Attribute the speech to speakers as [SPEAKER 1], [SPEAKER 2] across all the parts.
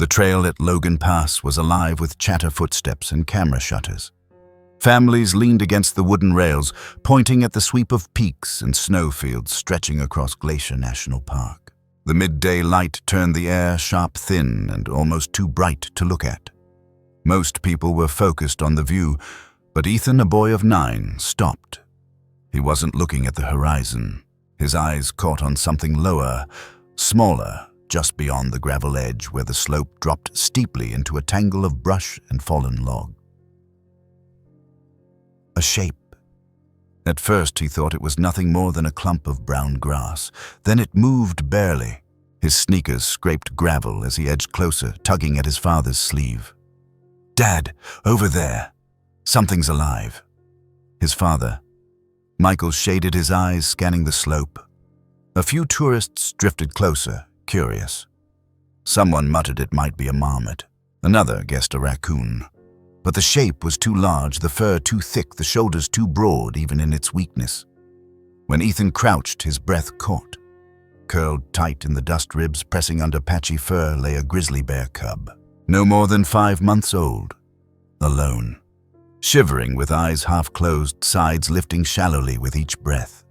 [SPEAKER 1] The trail at Logan Pass was alive with chatter footsteps and camera shutters. Families leaned against the wooden rails, pointing at the sweep of peaks and snowfields stretching across Glacier National Park. The midday light turned the air sharp thin and almost too bright to look at. Most people were focused on the view, but Ethan, a boy of 9, stopped. He wasn't looking at the horizon. His eyes caught on something lower, smaller, just beyond the gravel edge where the slope dropped steeply into a tangle of brush and fallen log. A shape. At first he thought it was nothing more than a clump of brown grass. Then it moved barely. His sneakers scraped gravel as he edged closer, tugging at his father's sleeve. "Dad, over there. Something's alive." His father. Michael shaded his eyes, scanning the slope. A few tourists drifted closer, curious. Someone muttered it might be a marmot. Another guessed a raccoon. But the shape was too large, the fur too thick, the shoulders too broad, even in its weakness. When Ethan crouched, his breath caught. Curled tight in the dust ribs, pressing under patchy fur, lay a grizzly bear cub. No more than 5 months old. Alone. Shivering with eyes half closed, sides lifting shallowly with each breath.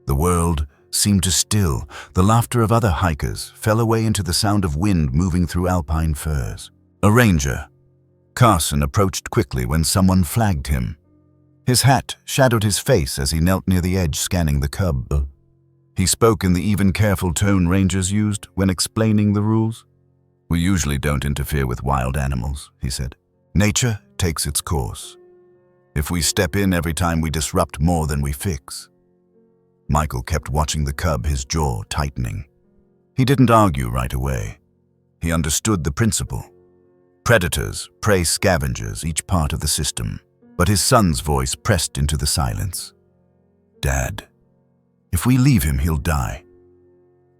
[SPEAKER 1] The world seemed to still. The laughter of other hikers fell away into the sound of wind moving through alpine firs. A ranger. Carson approached quickly when someone flagged him. His hat shadowed his face as he knelt near the edge scanning the cub. He spoke in the even careful tone rangers used when explaining the rules. "We usually don't interfere with wild animals," he said. "Nature takes its course. If we step in every time we disrupt more than we fix." Michael kept watching the cub, his jaw tightening. He didn't argue right away. He understood the principle. Predators, prey scavengers, each part of the system. But his son's voice pressed into the silence. "Dad, if we leave him, he'll die."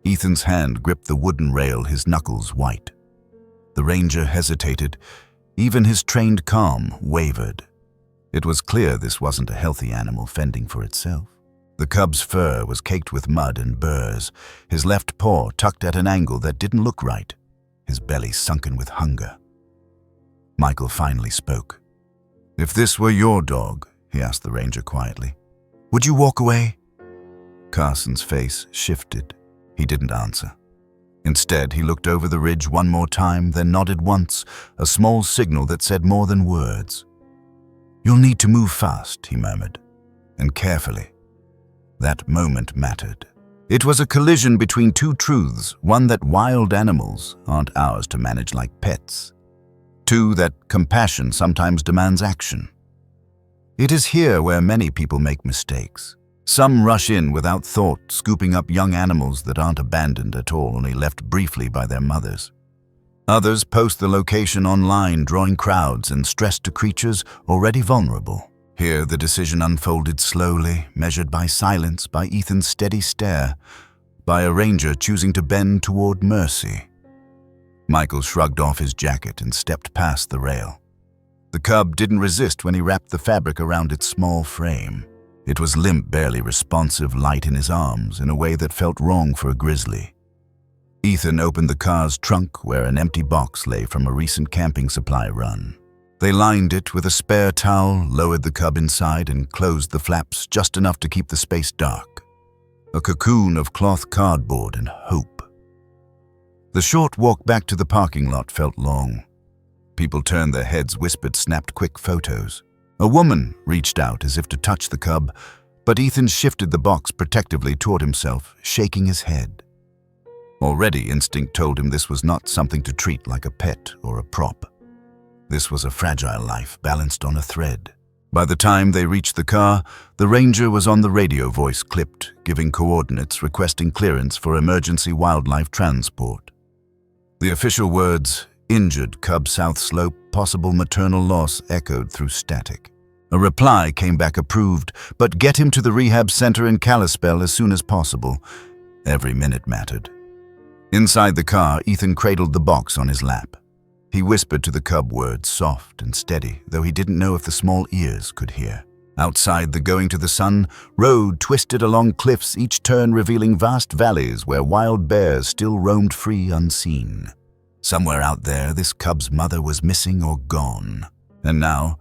[SPEAKER 1] Ethan's hand gripped the wooden rail, his knuckles white. The ranger hesitated. Even his trained calm wavered. It was clear this wasn't a healthy animal fending for itself. The cub's fur was caked with mud and burrs, his left paw tucked at an angle that didn't look right, his belly sunken with hunger. Michael finally spoke. "If this were your dog," he asked the ranger quietly, "would you walk away?" Carson's face shifted. He didn't answer. Instead, he looked over the ridge one more time, then nodded once, a small signal that said more than words. "You'll need to move fast," he murmured, "and carefully." That moment mattered. It was a collision between two truths, one that wild animals aren't ours to manage like pets. Two, that compassion sometimes demands action. It is here where many people make mistakes. Some rush in without thought, scooping up young animals that aren't abandoned at all, only left briefly by their mothers. Others post the location online, drawing crowds and stress to creatures already vulnerable. Here, the decision unfolded slowly, measured by silence, by Ethan's steady stare, by a ranger choosing to bend toward mercy. Michael shrugged off his jacket and stepped past the rail. The cub didn't resist when he wrapped the fabric around its small frame. It was limp, barely responsive, light in his arms, in a way that felt wrong for a grizzly. Ethan opened the car's trunk where an empty box lay from a recent camping supply run. They lined it with a spare towel, lowered the cub inside, and closed the flaps just enough to keep the space dark. A cocoon of cloth cardboard and hope. The short walk back to the parking lot felt long. People turned their heads, whispered, snapped quick photos. A woman reached out as if to touch the cub, but Ethan shifted the box protectively toward himself, shaking his head. Already, instinct told him this was not something to treat like a pet or a prop. This was a fragile life balanced on a thread. By the time they reached the car, the ranger was on the radio, voice clipped, giving coordinates, requesting clearance for emergency wildlife transport. The official words, "Injured cub south slope, possible maternal loss," echoed through static. A reply came back approved, but get him to the rehab center in Kalispell as soon as possible. Every minute mattered. Inside the car, Ethan cradled the box on his lap. He whispered to the cub words, soft and steady, though he didn't know if the small ears could hear. Outside the Going to the Sun road twisted along cliffs, each turn revealing vast valleys where wild bears still roamed free unseen. Somewhere out there, this cub's mother was missing or gone. And now,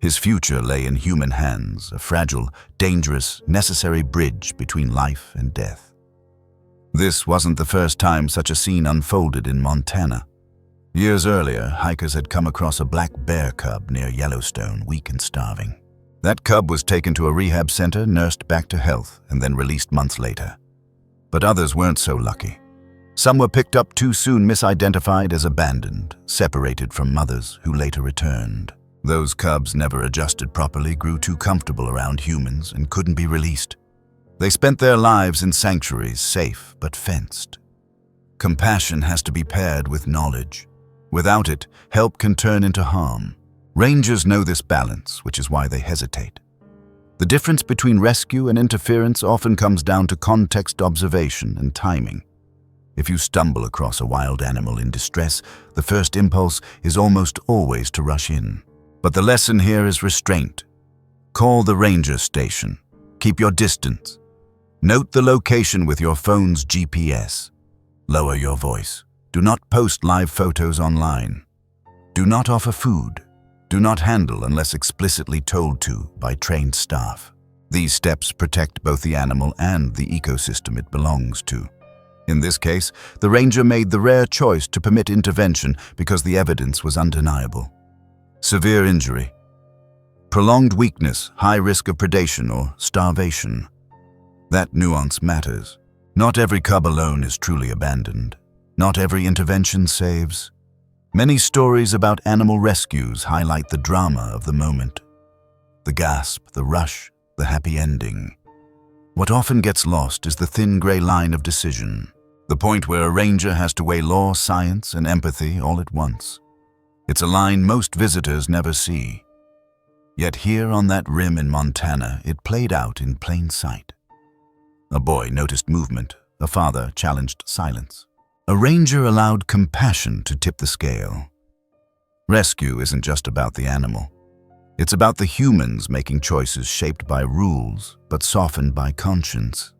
[SPEAKER 1] his future lay in human hands, a fragile, dangerous, necessary bridge between life and death. This wasn't the first time such a scene unfolded in Montana. Years earlier, hikers had come across a black bear cub near Yellowstone, weak and starving. That cub was taken to a rehab center, nursed back to health, and then released months later. But others weren't so lucky. Some were picked up too soon, misidentified as abandoned, separated from mothers who later returned. Those cubs never adjusted properly, grew too comfortable around humans, and couldn't be released. They spent their lives in sanctuaries, safe but fenced. Compassion has to be paired with knowledge. Without it, help can turn into harm. Rangers know this balance, which is why they hesitate. The difference between rescue and interference often comes down to context, observation, and timing. If you stumble across a wild animal in distress, the first impulse is almost always to rush in. But the lesson here is restraint. Call the ranger station. Keep your distance. Note the location with your phone's GPS. Lower your voice. Do not post live photos online. Do not offer food. Do not handle unless explicitly told to by trained staff. These steps protect both the animal and the ecosystem it belongs to. In this case, the ranger made the rare choice to permit intervention because the evidence was undeniable. Severe injury, prolonged weakness, high risk of predation or starvation. That nuance matters. Not every cub alone is truly abandoned. Not every intervention saves. Many stories about animal rescues highlight the drama of the moment. The gasp, the rush, the happy ending. What often gets lost is the thin gray line of decision, the point where a ranger has to weigh law, science, and empathy all at once. It's a line most visitors never see. Yet here on that rim in Montana, it played out in plain sight. A boy noticed movement. A father challenged silence. A ranger allowed compassion to tip the scale. Rescue isn't just about the animal. It's about the humans making choices shaped by rules, but softened by conscience.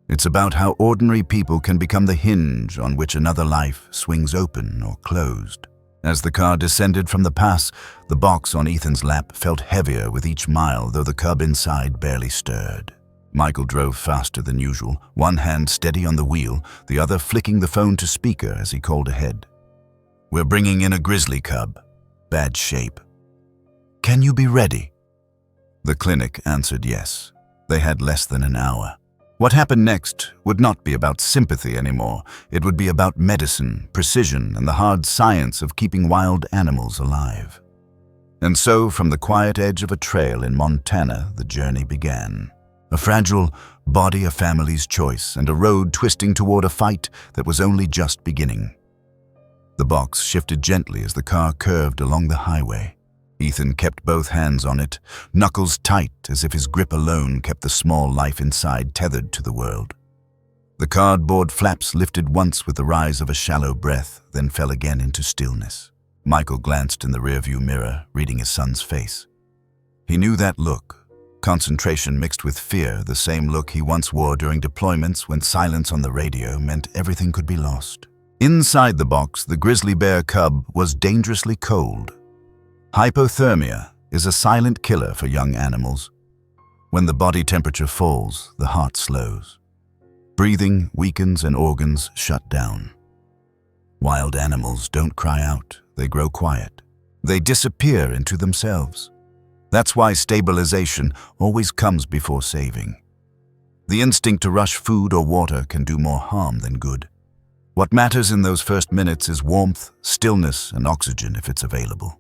[SPEAKER 1] It's about how ordinary people can become the hinge on which another life swings open or closed. As the car descended from the pass, the box on Ethan's lap felt heavier with each mile, though the cub inside barely stirred. Michael drove faster than usual, one hand steady on the wheel, the other flicking the phone to speaker as he called ahead. "We're bringing in a grizzly cub. Bad shape. Can you be ready?" The clinic answered yes. They had less than an hour. What happened next would not be about sympathy anymore. It would be about medicine, precision, and the hard science of keeping wild animals alive. And so, from the quiet edge of a trail in Montana, the journey began. A fragile body, a family's choice, and a road twisting toward a fight that was only just beginning. The box shifted gently as the car curved along the highway. Ethan kept both hands on it, knuckles tight as if his grip alone kept the small life inside tethered to the world. The cardboard flaps lifted once with the rise of a shallow breath, then fell again into stillness. Michael glanced in the rearview mirror, reading his son's face. He knew that look. Concentration mixed with fear, the same look he once wore during deployments when silence on the radio meant everything could be lost. Inside the box, the grizzly bear cub was dangerously cold. Hypothermia is a silent killer for young animals. When the body temperature falls, the heart slows. Breathing weakens and organs shut down. Wild animals don't cry out, they grow quiet. They disappear into themselves. That's why stabilization always comes before saving. The instinct to rush food or water can do more harm than good. What matters in those first minutes is warmth, stillness, and oxygen if it's available.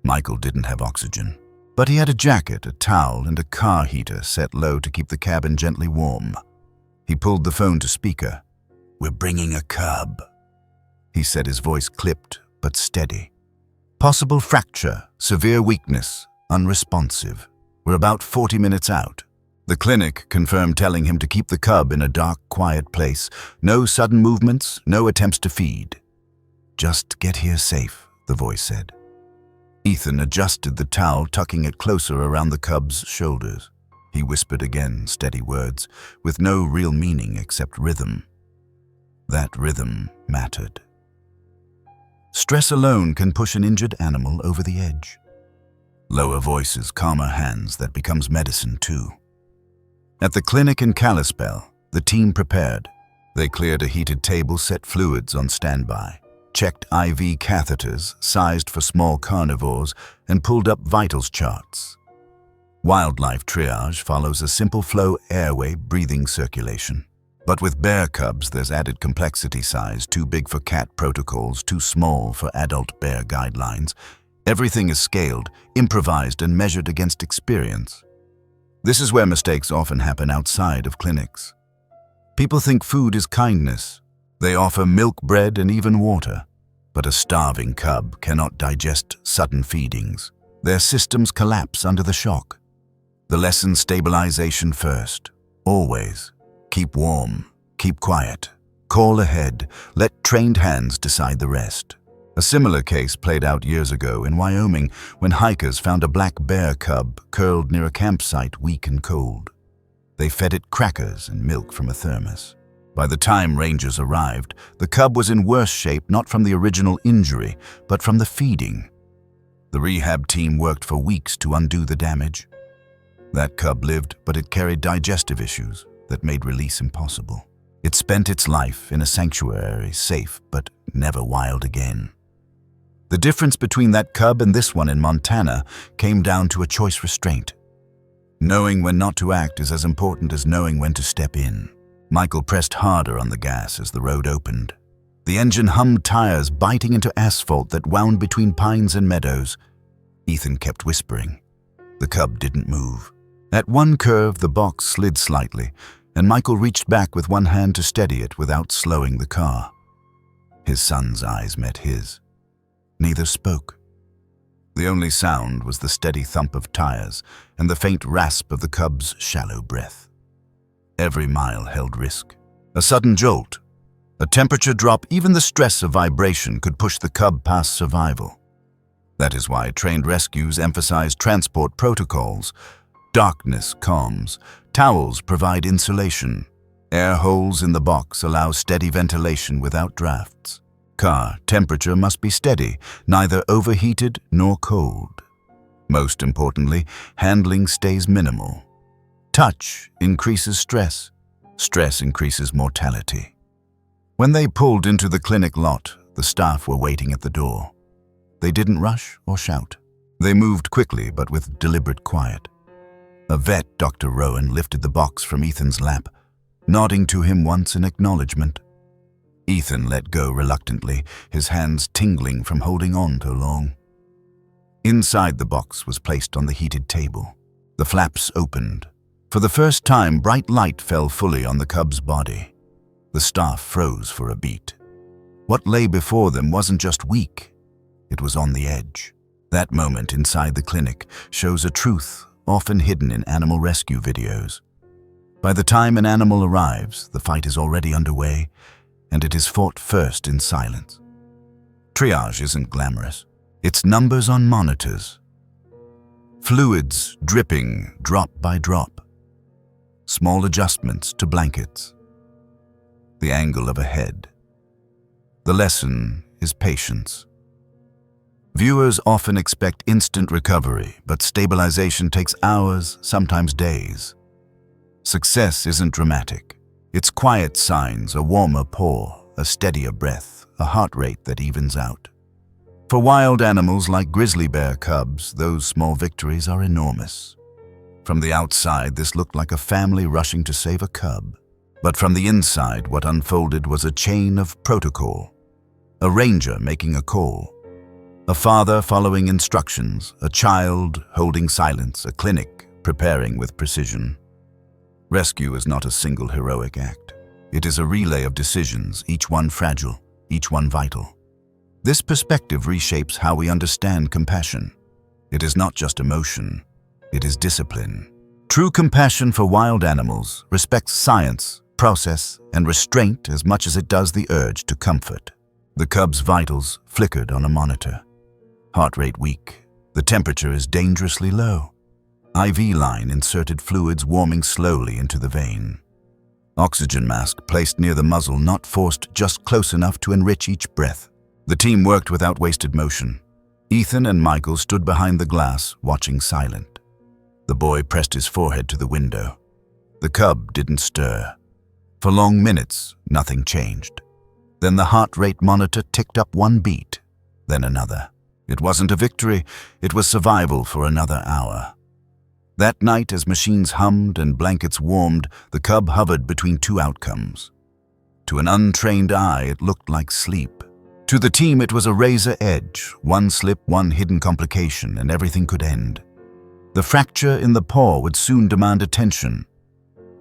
[SPEAKER 1] Michael didn't have oxygen, but he had a jacket, a towel, and a car heater set low to keep the cabin gently warm. He pulled the phone to speaker. "We're bringing a cub," he said, his voice clipped but steady. "Possible fracture, severe weakness, unresponsive. We're about 40 minutes out." The clinic confirmed, telling him to keep the cub in a dark, quiet place. No sudden movements, no attempts to feed. "Just get here safe," the voice said. Ethan adjusted the towel, tucking it closer around the cub's shoulders. He whispered again, steady words, with no real meaning except rhythm. That rhythm mattered. Stress alone can push an injured animal over the edge. Lower voices, calmer hands, that becomes medicine too. At the clinic in Kalispell, the team prepared. They cleared a heated table, set fluids on standby, checked IV catheters sized for small carnivores, and pulled up vitals charts. Wildlife triage follows a simple flow airway breathing circulation. But with bear cubs, there's added complexity: size too big for cat protocols, too small for adult bear guidelines. Everything is scaled, improvised, and measured against experience. This is where mistakes often happen outside of clinics. People think food is kindness. They offer milk, bread, and even water. But a starving cub cannot digest sudden feedings. Their systems collapse under the shock. The lesson: stabilization first. Always. Keep warm. Keep quiet. Call ahead. Let trained hands decide the rest. A similar case played out years ago in Wyoming when hikers found a black bear cub curled near a campsite, weak and cold. They fed it crackers and milk from a thermos. By the time rangers arrived, the cub was in worse shape, not from the original injury, but from the feeding. The rehab team worked for weeks to undo the damage. That cub lived, but it carried digestive issues that made release impossible. It spent its life in a sanctuary, safe but never wild again. The difference between that cub and this one in Montana came down to a choice restraint. Knowing when not to act is as important as knowing when to step in. Michael pressed harder on the gas as the road opened. The engine hummed, tires biting into asphalt that wound between pines and meadows. Ethan kept whispering. The cub didn't move. At one curve, the box slid slightly, and Michael reached back with one hand to steady it without slowing the car. His son's eyes met his. Neither spoke. The only sound was the steady thump of tires and the faint rasp of the cub's shallow breath. Every mile held risk. A sudden jolt, a temperature drop, even the stress of vibration could push the cub past survival. That is why trained rescues emphasize transport protocols. Darkness calms, towels provide insulation, air holes in the box allow steady ventilation without drafts. Car temperature must be steady, neither overheated nor cold. Most importantly, handling stays minimal. Touch increases stress. Stress increases mortality. When they pulled into the clinic lot, the staff were waiting at the door. They didn't rush or shout. They moved quickly but with deliberate quiet. A vet, Dr. Rowan, lifted the box from Ethan's lap, nodding to him once in acknowledgement. Ethan let go reluctantly, his hands tingling from holding on too long. Inside the box was placed on the heated table. The flaps opened. For the first time, bright light fell fully on the cub's body. The staff froze for a beat. What lay before them wasn't just weak, it was on the edge. That moment inside the clinic shows a truth often hidden in animal rescue videos. By the time an animal arrives, the fight is already underway, and it is fought first in silence. Triage isn't glamorous. It's numbers on monitors. Fluids dripping drop by drop. Small adjustments to blankets. The angle of a head. The lesson is patience. Viewers often expect instant recovery, but stabilization takes hours, sometimes days. Success isn't dramatic. It's quiet signs: a warmer paw, a steadier breath, a heart rate that evens out. For wild animals like grizzly bear cubs, those small victories are enormous. From the outside, this looked like a family rushing to save a cub. But from the inside, what unfolded was a chain of protocol. A ranger making a call. A father following instructions, a child holding silence, a clinic preparing with precision. Rescue is not a single heroic act. It is a relay of decisions, each one fragile, each one vital. This perspective reshapes how we understand compassion. It is not just emotion, it is discipline. True compassion for wild animals respects science, process, and restraint as much as it does the urge to comfort. The cub's vitals flickered on a monitor. Heart rate weak. The temperature is dangerously low. IV line inserted, fluids warming slowly into the vein. Oxygen mask placed near the muzzle, not forced, just close enough to enrich each breath. The team worked without wasted motion. Ethan and Michael stood behind the glass, watching silent. The boy pressed his forehead to the window. The cub didn't stir. For long minutes, nothing changed. Then the heart rate monitor ticked up one beat, then another. It wasn't a victory, it was survival for another hour. That night, as machines hummed and blankets warmed, the cub hovered between two outcomes. To an untrained eye, it looked like sleep. To the team, it was a razor edge. One slip, one hidden complication, and everything could end. The fracture in the paw would soon demand attention.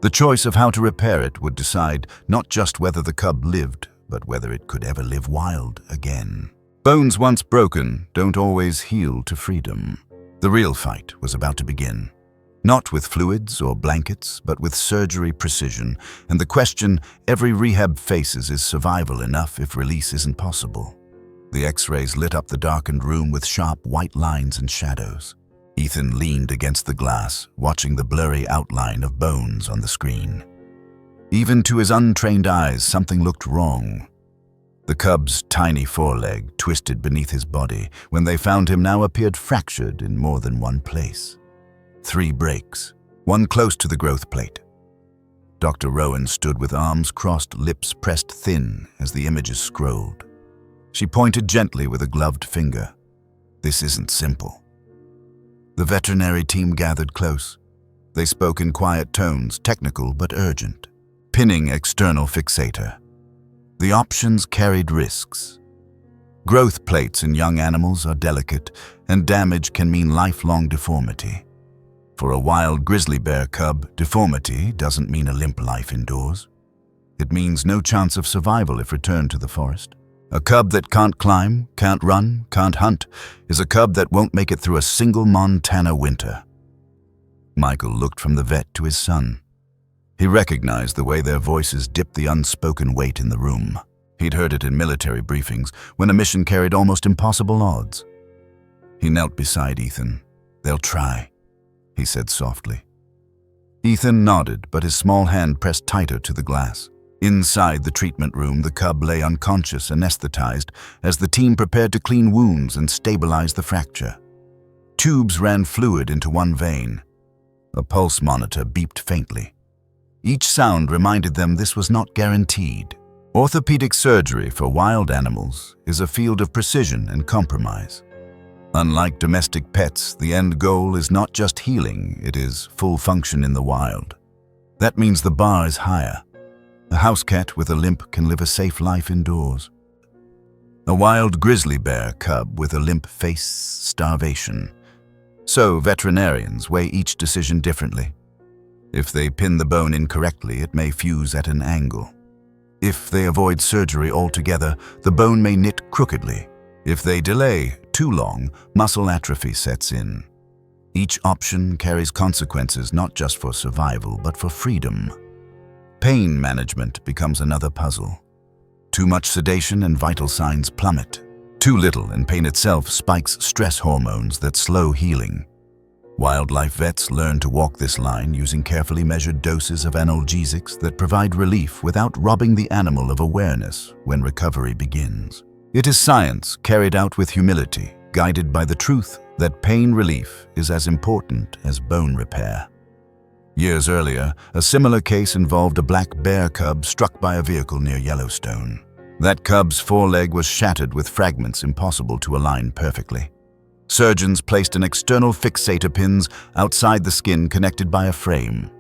[SPEAKER 1] The choice of how to repair it would decide not just whether the cub lived, but whether it could ever live wild again. Bones once broken don't always heal to freedom. The real fight was about to begin. Not with fluids or blankets, but with surgery precision. And the question every rehab faces is survival enough if release isn't possible. The X-rays lit up the darkened room with sharp white lines and shadows. Ethan leaned against the glass, watching the blurry outline of bones on the screen. Even to his untrained eyes, something looked wrong. The cub's tiny foreleg twisted beneath his body. When they found him, now appeared fractured in more than one place. 3 breaks, one close to the growth plate. Dr. Rowan stood with arms crossed, lips pressed thin as the images scrolled. She pointed gently with a gloved finger. This isn't simple. The veterinary team gathered close. They spoke in quiet tones, technical but urgent. Pinning external fixator. The options carried risks. Growth plates in young animals are delicate, and damage can mean lifelong deformity. For a wild grizzly bear cub, deformity doesn't mean a limp life indoors. It means no chance of survival if returned to the forest. A cub that can't climb, can't run, can't hunt is a cub that won't make it through a single Montana winter. Michael looked from the vet to his son. He recognized the way their voices dipped the unspoken weight in the room. He'd heard it in military briefings when a mission carried almost impossible odds. He knelt beside Ethan. "They'll try," he said softly. Ethan nodded, but his small hand pressed tighter to the glass. Inside the treatment room, the cub lay unconscious, anesthetized, as the team prepared to clean wounds and stabilize the fracture. Tubes ran fluid into one vein. A pulse monitor beeped faintly. Each sound reminded them this was not guaranteed. Orthopedic surgery for wild animals is a field of precision and compromise. Unlike domestic pets, the end goal is not just healing, it is full function in the wild. That means the bar is higher. A house cat with a limp can live a safe life indoors. A wild grizzly bear cub with a limp face starvation. So veterinarians weigh each decision differently. If they pin the bone incorrectly, it may fuse at an angle. If they avoid surgery altogether, the bone may knit crookedly. If they delay too long, muscle atrophy sets in. Each option carries consequences not just for survival, but for freedom. Pain management becomes another puzzle. Too much sedation and vital signs plummet. Too little and pain itself spikes stress hormones that slow healing. Wildlife vets learn to walk this line using carefully measured doses of analgesics that provide relief without robbing the animal of awareness when recovery begins. It is science carried out with humility, guided by the truth that pain relief is as important as bone repair. Years earlier, a similar case involved a black bear cub struck by a vehicle near Yellowstone. That cub's foreleg was shattered with fragments impossible to align perfectly. Surgeons placed an external fixator pins outside the skin connected by a frame.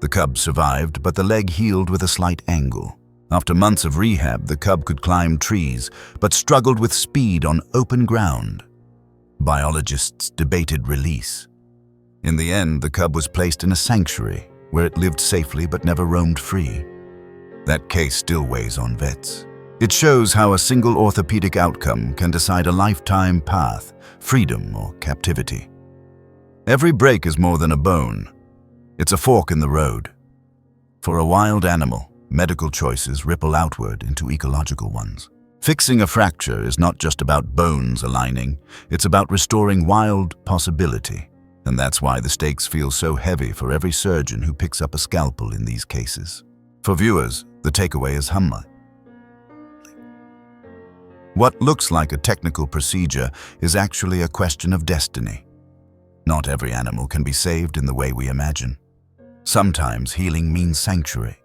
[SPEAKER 1] The cub survived, but the leg healed with a slight angle. After months of rehab, the cub could climb trees, but struggled with speed on open ground. Biologists debated release. In the end, the cub was placed in a sanctuary, where it lived safely but never roamed free. That case still weighs on vets. It shows how a single orthopedic outcome can decide a lifetime path, freedom or captivity. Every break is more than a bone. It's a fork in the road. For a wild animal, medical choices ripple outward into ecological ones. Fixing a fracture is not just about bones aligning, it's about restoring wild possibility. And that's why the stakes feel so heavy for every surgeon who picks up a scalpel in these cases. For viewers, the takeaway is humbling. What looks like a technical procedure is actually a question of destiny. Not every animal can be saved in the way we imagine. Sometimes healing means sanctuary.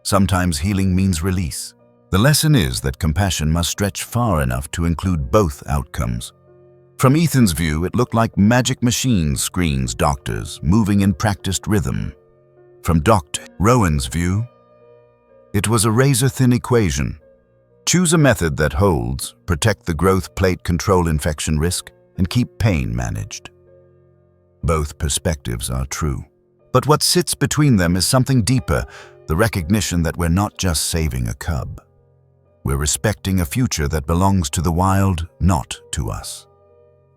[SPEAKER 1] Sometimes healing means release. The lesson is that compassion must stretch far enough to include both outcomes. From Ethan's view, it looked like magic machine screens doctors moving in practiced rhythm. From Dr. Rowan's view, it was a razor-thin equation. Choose a method that holds, protect the growth plate, control infection risk, and keep pain managed. Both perspectives are true. But what sits between them is something deeper, the recognition that we're not just saving a cub. We're respecting a future that belongs to the wild, not to us.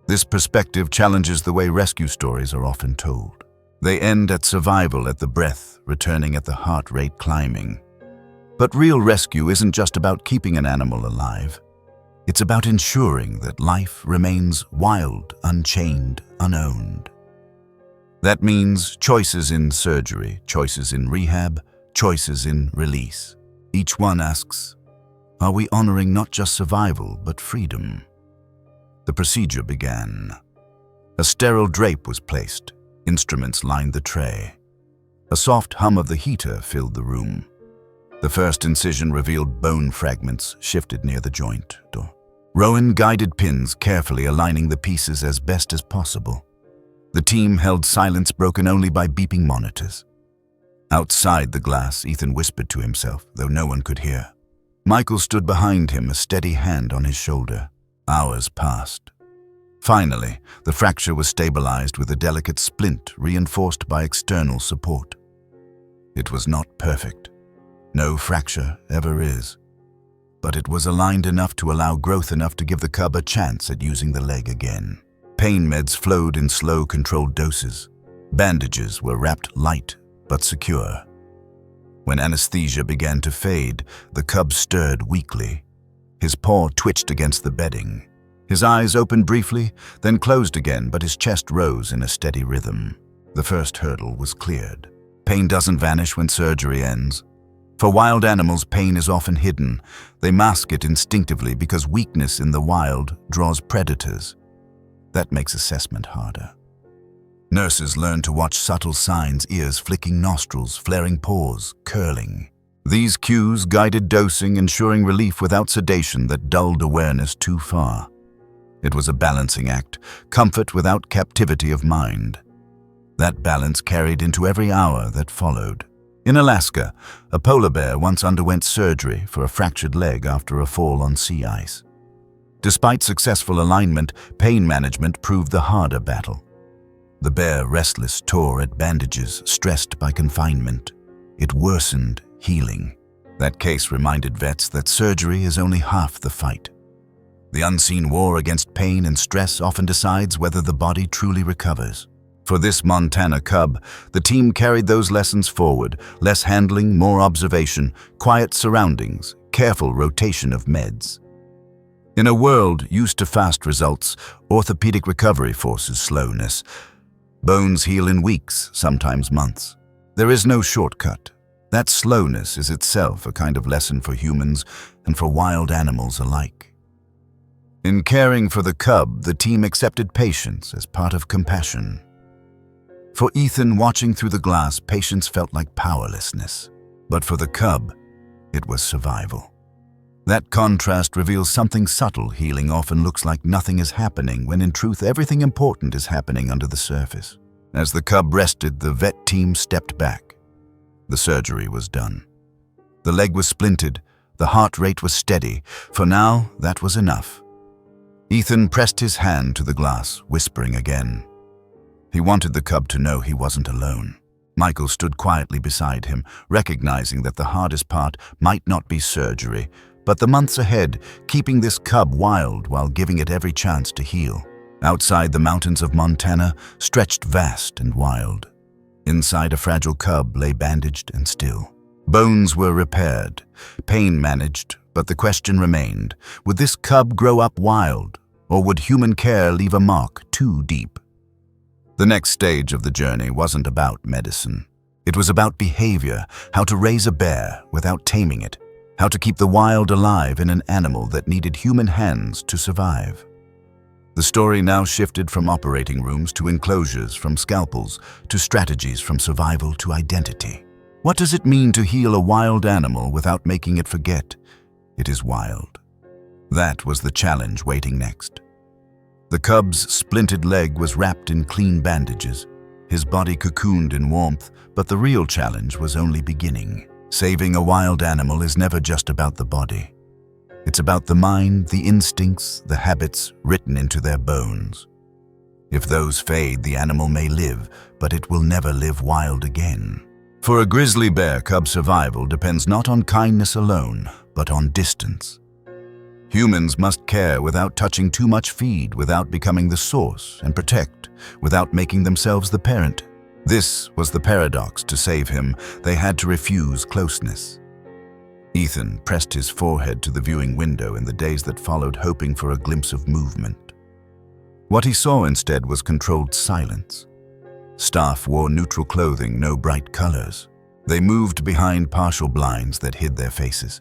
[SPEAKER 1] This perspective challenges the way rescue stories are often told. They end at survival, at the breath returning, at the heart rate climbing. But real rescue isn't just about keeping an animal alive. It's about ensuring that life remains wild, unchained, unowned. That means choices in surgery, choices in rehab, choices in release. Each one asks, are we honoring not just survival, but freedom? The procedure began. A sterile drape was placed. Instruments lined the tray. A soft hum of the heater filled the room. The first incision revealed bone fragments shifted near the joint. Rowan guided pins, carefully aligning the pieces as best as possible. The team held silence, broken only by beeping monitors. Outside the glass, Ethan whispered to himself, though no one could hear. Michael stood behind him, a steady hand on his shoulder. Hours passed. Finally, the fracture was stabilized with a delicate splint reinforced by external support. It was not perfect. No fracture ever is. But it was aligned enough to allow growth enough to give the cub a chance at using the leg again. Pain meds flowed in slow, controlled doses. Bandages were wrapped light but secure. When anesthesia began to fade, the cub stirred weakly. His paw twitched against the bedding. His eyes opened briefly, then closed again, but his chest rose in a steady rhythm. The first hurdle was cleared. Pain doesn't vanish when surgery ends. For wild animals, pain is often hidden. They mask it instinctively because weakness in the wild draws predators. That makes assessment harder. Nurses learn to watch subtle signs, ears flicking, nostrils, flaring paws, curling. These cues guided dosing, ensuring relief without sedation that dulled awareness too far. It was a balancing act, comfort without captivity of mind. That balance carried into every hour that followed. In Alaska, a polar bear once underwent surgery for a fractured leg after a fall on sea ice. Despite successful alignment, pain management proved the harder battle. The bear, restless, tore at bandages, stressed by confinement. It worsened healing. That case reminded vets that surgery is only half the fight. The unseen war against pain and stress often decides whether the body truly recovers. For this Montana cub, the team carried those lessons forward: less handling, more observation, quiet surroundings, careful rotation of meds. In a world used to fast results, orthopedic recovery forces slowness. Bones heal in weeks, sometimes months. There is no shortcut. That slowness is itself a kind of lesson for humans and for wild animals alike. In caring for the cub, the team accepted patience as part of compassion. For Ethan, watching through the glass, patience felt like powerlessness. But for the cub, it was survival. That contrast reveals something subtle. Healing often looks like nothing is happening, when in truth everything important is happening under the surface. As the cub rested, the vet team stepped back. The surgery was done. The leg was splinted. The heart rate was steady. For now, that was enough. Ethan pressed his hand to the glass, whispering again. He wanted the cub to know he wasn't alone. Michael stood quietly beside him, recognizing that the hardest part might not be surgery, but the months ahead, keeping this cub wild while giving it every chance to heal. Outside, the mountains of Montana stretched vast and wild. Inside, a fragile cub lay bandaged and still. Bones were repaired, pain managed, but the question remained: would this cub grow up wild, or would human care leave a mark too deep? The next stage of the journey wasn't about medicine. It was about behavior, how to raise a bear without taming it. how to keep the wild alive in an animal that needed human hands to survive. The story now shifted from operating rooms to enclosures, from scalpels to strategies, from survival to identity. What does it mean to heal a wild animal without making it forget it is wild? That was the challenge waiting next. The cub's splintered leg was wrapped in clean bandages, his body cocooned in warmth, but the real challenge was only beginning. Saving a wild animal is never just about the body. It's about the mind, the instincts, the habits written into their bones. If those fade, the animal may live, but it will never live wild again. For a grizzly bear, cub survival depends not on kindness alone, but on distance. Humans must care without touching too much feed, without becoming the source, and protect without making themselves the parent. This was the paradox. To save him, they had to refuse closeness. Ethan pressed his forehead to the viewing window in the days that followed, hoping for a glimpse of movement. What he saw instead was controlled silence. Staff wore neutral clothing, no bright colors. They moved behind partial blinds that hid their faces.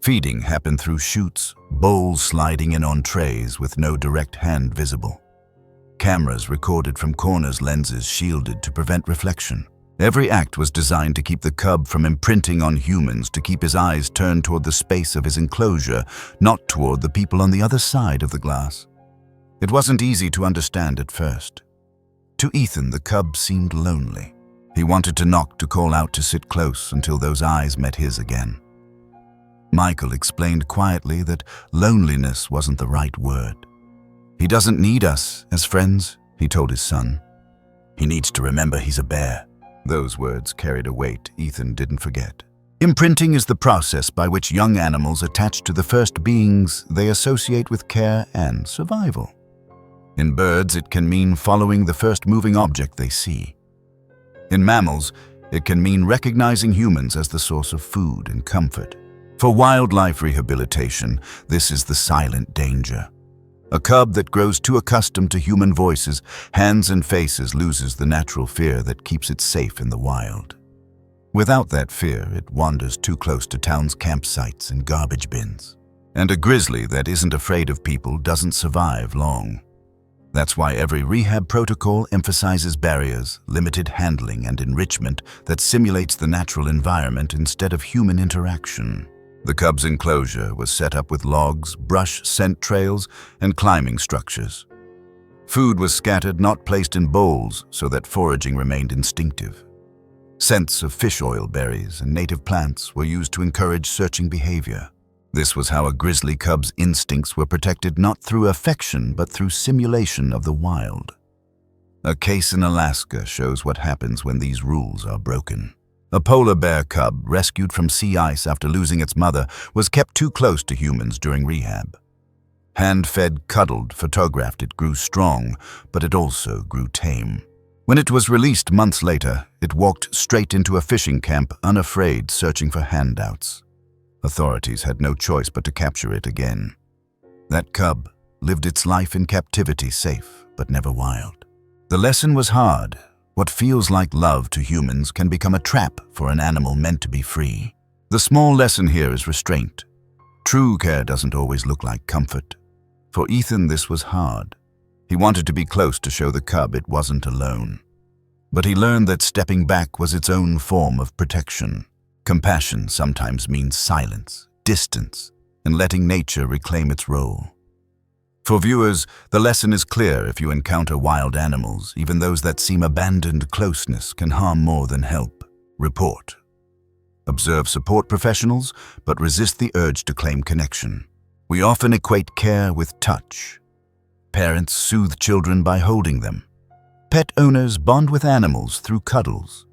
[SPEAKER 1] Feeding happened through chutes, bowls sliding in on trays with no direct hand visible. Cameras recorded from corners, lenses shielded to prevent reflection. Every act was designed to keep the cub from imprinting on humans, to keep his eyes turned toward the space of his enclosure, not toward the people on the other side of the glass. It wasn't easy to understand at first. To Ethan, the cub seemed lonely. He wanted to knock, to call out, to sit close until those eyes met his again. Michael explained quietly that loneliness wasn't the right word. "He doesn't need us as friends," he told his son. "He needs to remember he's a bear." Those words carried a weight Ethan didn't forget. Imprinting is the process by which young animals attach to the first beings they associate with care and survival. In birds, it can mean following the first moving object they see. In mammals, it can mean recognizing humans as the source of food and comfort. For wildlife rehabilitation, this is the silent danger. A cub that grows too accustomed to human voices, hands and faces loses the natural fear that keeps it safe in the wild. Without that fear, it wanders too close to town's campsites and garbage bins. And a grizzly that isn't afraid of people doesn't survive long. That's why every rehab protocol emphasizes barriers, limited handling, and enrichment that simulates the natural environment instead of human interaction. The cub's enclosure was set up with logs, brush, scent trails, and climbing structures. Food was scattered, not placed in bowls, so that foraging remained instinctive. Scents of fish oil, berries, and native plants were used to encourage searching behavior. This was how a grizzly cub's instincts were protected, not through affection, but through simulation of the wild. A case in Alaska shows what happens when these rules are broken. A polar bear cub, rescued from sea ice after losing its mother, was kept too close to humans during rehab. Hand-fed, cuddled, photographed, it grew strong, but it also grew tame. When it was released months later, it walked straight into a fishing camp, unafraid, searching for handouts. Authorities had no choice but to capture it again. That cub lived its life in captivity, safe, but never wild. The lesson was hard. What feels like love to humans can become a trap for an animal meant to be free. The small lesson here is restraint. True care doesn't always look like comfort. For Ethan, this was hard. He wanted to be close to show the cub it wasn't alone. But he learned that stepping back was its own form of protection. Compassion sometimes means silence, distance, and letting nature reclaim its role. For viewers, the lesson is clear. If you encounter wild animals, even those that seem abandoned, closeness can harm more than help. Report. Observe support professionals, but resist the urge to claim connection. We often equate care with touch. Parents soothe children by holding them. Pet owners bond with animals through cuddles.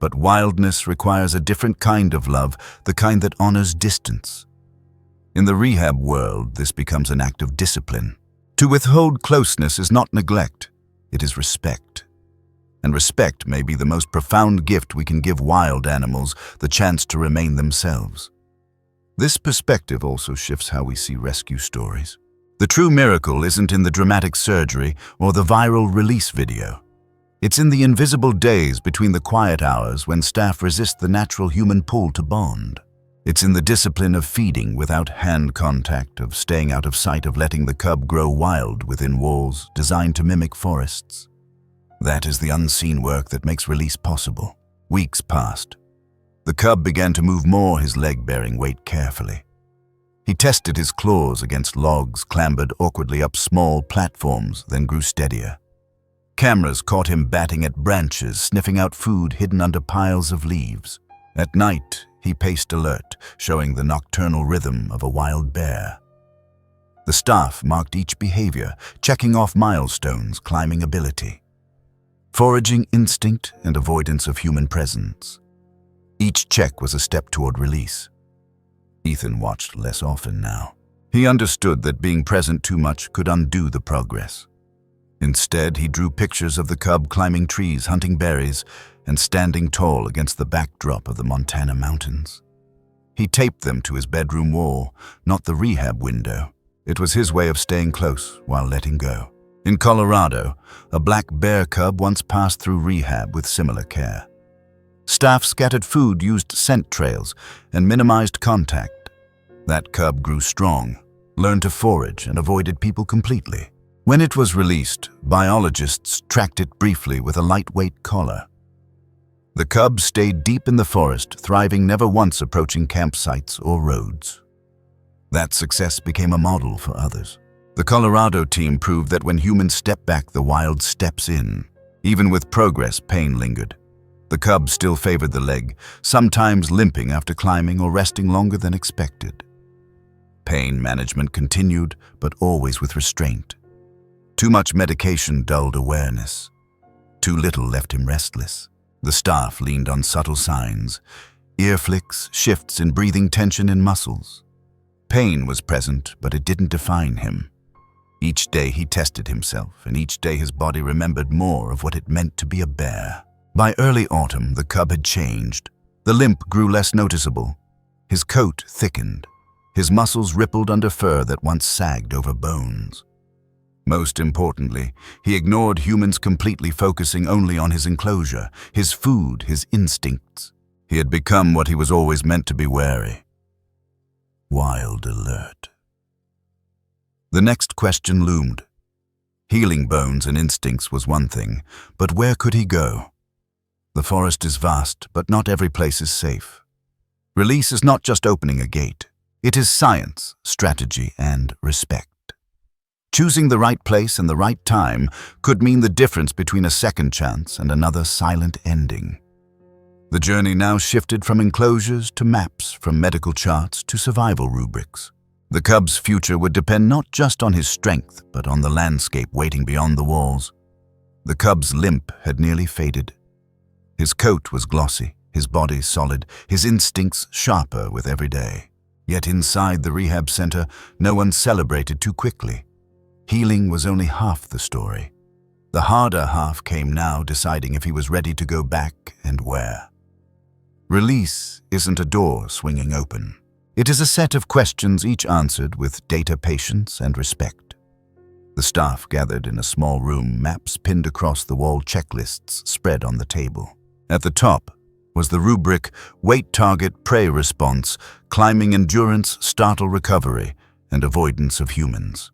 [SPEAKER 1] But wildness requires a different kind of love, the kind that honors distance. In the rehab world, this becomes an act of discipline. To withhold closeness is not neglect, it is respect. And respect may be the most profound gift we can give wild animals, the chance to remain themselves. This perspective also shifts how we see rescue stories. The true miracle isn't in the dramatic surgery or the viral release video. It's in the invisible days between the quiet hours when staff resist the natural human pull to bond. It's in the discipline of feeding without hand contact, of staying out of sight, of letting the cub grow wild within walls designed to mimic forests. That is the unseen work that makes release possible. Weeks passed. The cub began to move more, his leg-bearing weight carefully. He tested his claws against logs, clambered awkwardly up small platforms, then grew steadier. Cameras caught him batting at branches, sniffing out food hidden under piles of leaves. At night, he paced alert, showing the nocturnal rhythm of a wild bear. The staff marked each behavior, checking off milestones, climbing ability, foraging instinct, and avoidance of human presence. Each check was a step toward release. Ethan watched less often now. He understood that being present too much could undo the progress. Instead, he drew pictures of the cub climbing trees, hunting berries, and standing tall against the backdrop of the Montana mountains. He taped them to his bedroom wall, not the rehab window. It was his way of staying close while letting go. In Colorado, a black bear cub once passed through rehab with similar care. Staff scattered food, used scent trails, and minimized contact. That cub grew strong, learned to forage, and avoided people completely. When it was released, biologists tracked it briefly with a lightweight collar. The cub stayed deep in the forest, thriving, never once approaching campsites or roads. That success became a model for others. The Colorado team proved that when humans step back, the wild steps in. Even with progress, pain lingered. The cub still favored the leg, sometimes limping after climbing or resting longer than expected. Pain management continued, but always with restraint. Too much medication dulled awareness. Too little left him restless. The staff leaned on subtle signs, ear flicks, shifts in breathing, tension in muscles. Pain was present, but it didn't define him. Each day he tested himself, and each day his body remembered more of what it meant to be a bear. By early autumn, the cub had changed. The limp grew less noticeable. His coat thickened. His muscles rippled under fur that once sagged over bones. Most importantly, he ignored humans completely, focusing only on his enclosure, his food, his instincts. He had become what he was always meant to be: wary, wild, alert. The next question loomed. Healing bones and instincts was one thing, but where could he go? The forest is vast, but not every place is safe. Release is not just opening a gate. It is science, strategy, and respect. Choosing the right place and the right time could mean the difference between a second chance and another silent ending. The journey now shifted from enclosures to maps, from medical charts to survival rubrics. The cub's future would depend not just on his strength, but on the landscape waiting beyond the walls. The cub's limp had nearly faded. His coat was glossy, his body solid, his instincts sharper with every day. Yet inside the rehab center, no one celebrated too quickly. Healing was only half the story. The harder half came now, deciding if he was ready to go back and where. Release isn't a door swinging open. It is a set of questions, each answered with data, patience, and respect. The staff gathered in a small room, maps pinned across the wall, checklists spread on the table. At the top was the rubric: weight target, prey response, climbing endurance, startle recovery, and avoidance of humans.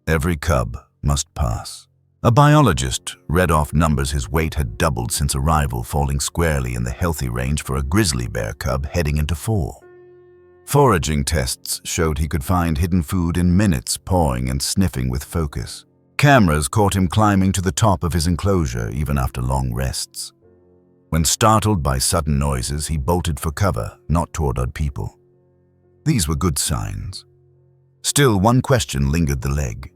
[SPEAKER 1] Every cub must pass. A biologist read off numbers. His weight had doubled since arrival, falling squarely in the healthy range for a grizzly bear cub heading into fall. Foraging tests showed he could find hidden food in minutes, pawing and sniffing with focus. Cameras caught him climbing to the top of his enclosure even after long rests. When startled by sudden noises, he bolted for cover, not toward odd people. These were good signs. Still, one question lingered: the leg.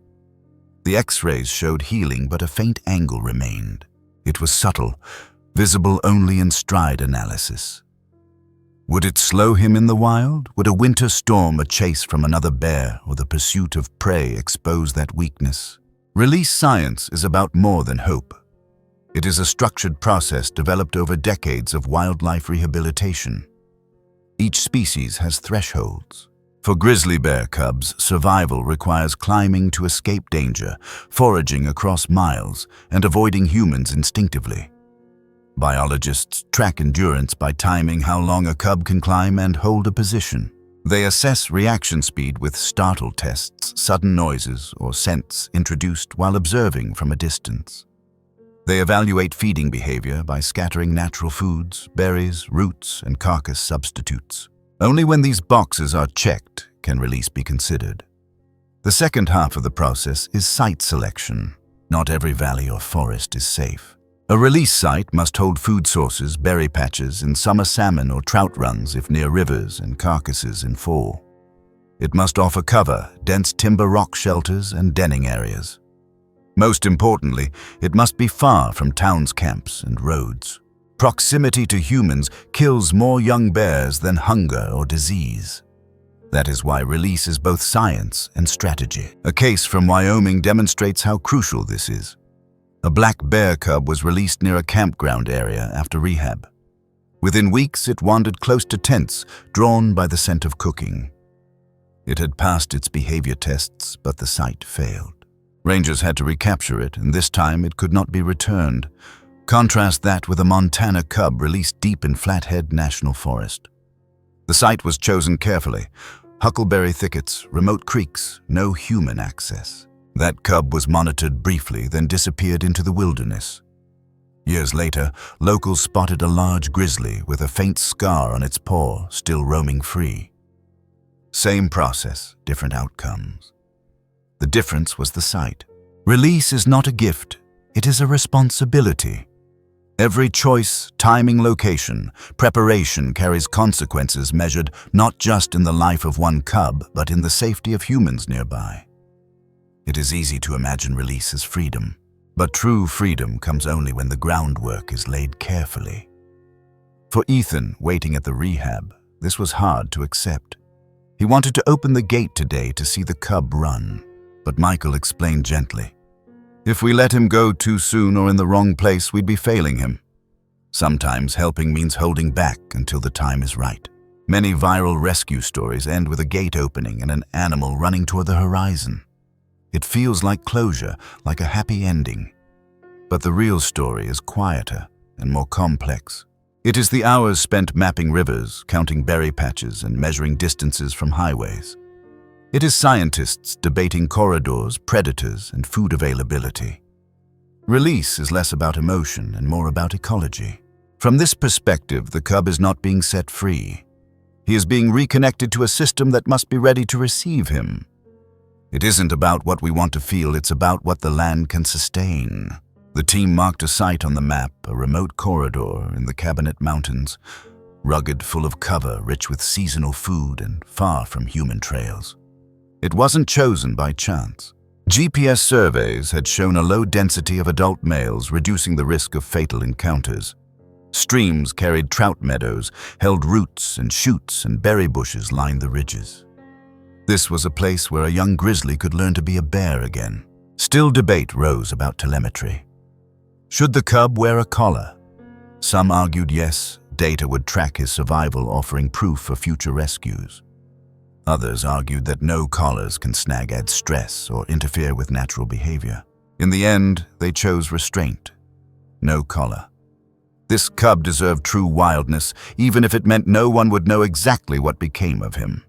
[SPEAKER 1] The X-rays showed healing, but a faint angle remained. It was subtle, visible only in stride analysis. Would it slow him in the wild? Would a winter storm, a chase from another bear, or the pursuit of prey expose that weakness? Release science is about more than hope. It is a structured process developed over decades of wildlife rehabilitation. Each species has thresholds. For grizzly bear cubs, survival requires climbing to escape danger, foraging across miles, and avoiding humans instinctively. Biologists track endurance by timing how long a cub can climb and hold a position. They assess reaction speed with startle tests, sudden noises, or scents introduced while observing from a distance. They evaluate feeding behavior by scattering natural foods, berries, roots, and carcass substitutes. Only when these boxes are checked can release be considered. The second half of the process is site selection. Not every valley or forest is safe. A release site must hold food sources, berry patches, and summer salmon or trout runs if near rivers and carcasses in fall. It must offer cover, dense timber rock shelters, and denning areas. Most importantly, it must be far from towns, camps, and roads. Proximity to humans kills more young bears than hunger or disease. That is why release is both science and strategy. A case from Wyoming demonstrates how crucial this is. A black bear cub was released near a campground area after rehab. Within weeks, it wandered close to tents, drawn by the scent of cooking. It had passed its behavior tests, but the site failed. Rangers had to recapture it, and this time it could not be returned. Contrast that with a Montana cub released deep in Flathead National Forest. The site was chosen carefully. Huckleberry thickets, remote creeks, no human access. That cub was monitored briefly, then disappeared into the wilderness. Years later, locals spotted a large grizzly with a faint scar on its paw, still roaming free. Same process, different outcomes. The difference was the site. Release is not a gift, it is a responsibility. Every choice, timing, location, preparation carries consequences measured not just in the life of one cub, but in the safety of humans nearby. It is easy to imagine release as freedom, but true freedom comes only when the groundwork is laid carefully. For Ethan, waiting at the rehab, this was hard to accept. He wanted to open the gate today to see the cub run, but Michael explained gently, "If we let him go too soon or in the wrong place, we'd be failing him. Sometimes helping means holding back until the time is right." Many viral rescue stories end with a gate opening and an animal running toward the horizon. It feels like closure, like a happy ending. But the real story is quieter and more complex. It is the hours spent mapping rivers, counting berry patches, and measuring distances from highways. It is scientists debating corridors, predators, and food availability. Release is less about emotion and more about ecology. From this perspective, the cub is not being set free. He is being reconnected to a system that must be ready to receive him. It isn't about what we want to feel, it's about what the land can sustain. The team marked a site on the map, a remote corridor in the Cabinet Mountains, rugged, full of cover, rich with seasonal food, and far from human trails. It wasn't chosen by chance. GPS surveys had shown a low density of adult males, reducing the risk of fatal encounters. Streams carried trout meadows, held roots and shoots, and berry bushes lined the ridges. This was a place where a young grizzly could learn to be a bear again. Still debate rose about telemetry. Should the cub wear a collar? Some argued yes, data would track his survival, offering proof for future rescues. Others argued that no collars can add stress or interfere with natural behavior. In the end, they chose restraint. No collar. This cub deserved true wildness, even if it meant no one would know exactly what became of him.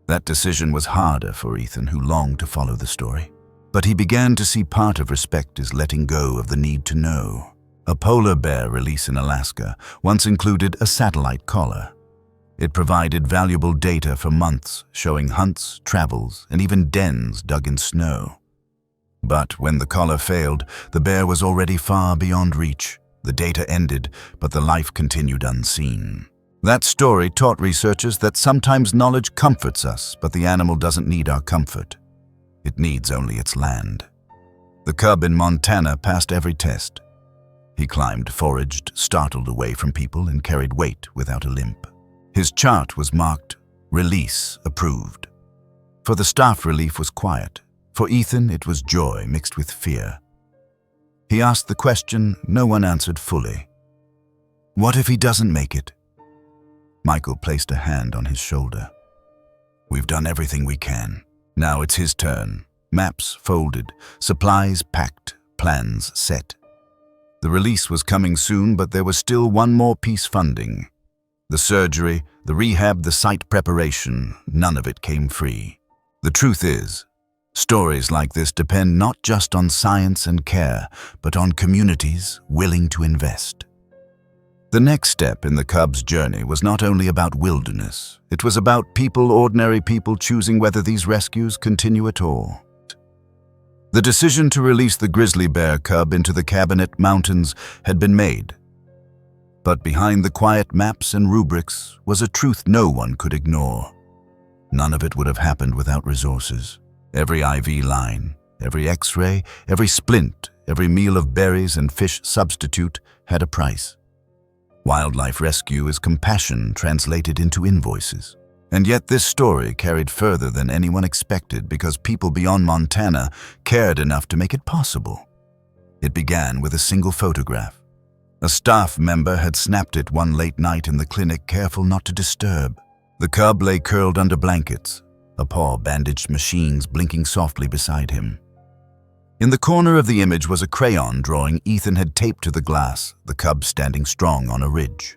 [SPEAKER 1] That decision was harder for Ethan, who longed to follow the story. But he began to see part of respect as letting go of the need to know. A polar bear release in Alaska once included a satellite collar. It provided valuable data for months, showing hunts, travels, and even dens dug in snow. But when the collar failed, the bear was already far beyond reach. The data ended, but the life continued unseen. That story taught researchers that sometimes knowledge comforts us, but the animal doesn't need our comfort. It needs only its land. The cub in Montana passed every test. He climbed, foraged, startled away from people, and carried weight without a limp. His chart was marked, "Release approved." For the staff, relief was quiet. For Ethan, it was joy mixed with fear. He asked the question no one answered fully. What if he doesn't make it? Michael placed a hand on his shoulder. We've done everything we can. Now it's his turn. Maps folded, supplies packed, plans set. The release was coming soon, but there was still one more piece funding. The surgery, the rehab, the site preparation, none of it came free. The truth is, stories like this depend not just on science and care, but on communities willing to invest. The next step in the cubs' journey was not only about wilderness, it was about people, ordinary people, choosing whether these rescues continue at all. The decision to release the grizzly bear cub into the Cabinet Mountains had been made. But behind the quiet maps and rubrics was a truth no one could ignore. None of it would have happened without resources. Every IV line, every X-ray, every splint, every meal of berries and fish substitute had a price. Wildlife rescue is compassion translated into invoices. And yet this story carried further than anyone expected because people beyond Montana cared enough to make it possible. It began with a single photograph. A staff member had snapped it one late night in the clinic, careful not to disturb. The cub lay curled under blankets, a paw bandaged machines blinking softly beside him. In the corner of the image was a crayon drawing Ethan had taped to the glass, the cub standing strong on a ridge.